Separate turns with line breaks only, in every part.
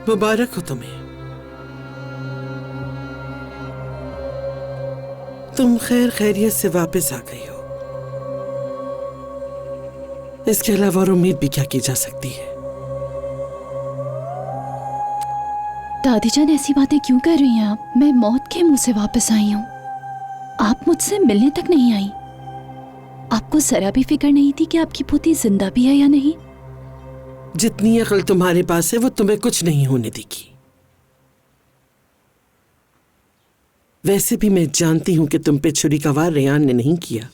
मुबारक हो तुम्हें। तुम खैर खैरियत से वापस आ गई हो। इसके अलावा और उम्मीद भी क्या की जा सकती है।
दादी जान ऐसी बातें क्यों कर रही हैं आप? मैं मौत के मुंह से वापस आई हूँ। आप मुझसे मिलने तक नहीं आई। आपको जरा भी फिक्र नहीं थी कि आपकी पोती जिंदा भी है या नहीं?
जितनी अक्ल तुम्हारे पास है वो तुम्हें कुछ नहीं होने देगी। वैसे भी मैं जानती हूं कि तुम पे छुरी का वार रेयान ने नहीं किया।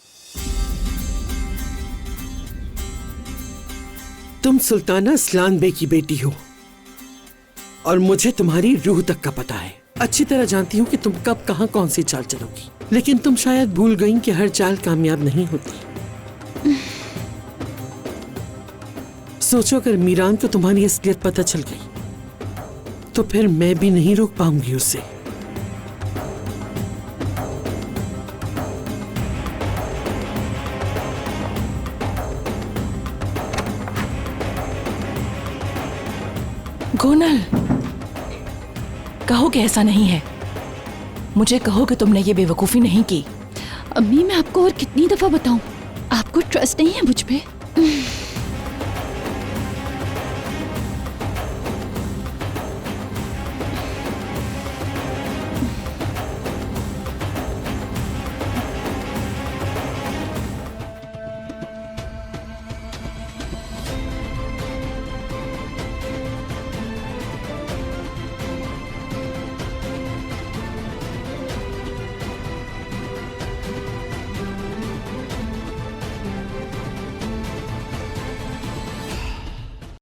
तुम सुल्ताना असलान बे की बेटी हो और मुझे तुम्हारी रूह तक का पता है। अच्छी तरह जानती हूं कि तुम कब कहां कौन सी चाल चलोगी, लेकिन तुम शायद भूल गई कि हर चाल कामयाब नहीं होती। सोचो अगर मीरान को तुम्हारी असलियत पता चल गई तो फिर मैं भी नहीं रोक पाऊंगी उसे।
गोनल, कहो कि ऐसा नहीं है। मुझे कहो कि तुमने ये बेवकूफी नहीं की।
अम्मी मैं आपको और कितनी दफा बताऊं, आपको ट्रस्ट नहीं है मुझ पे?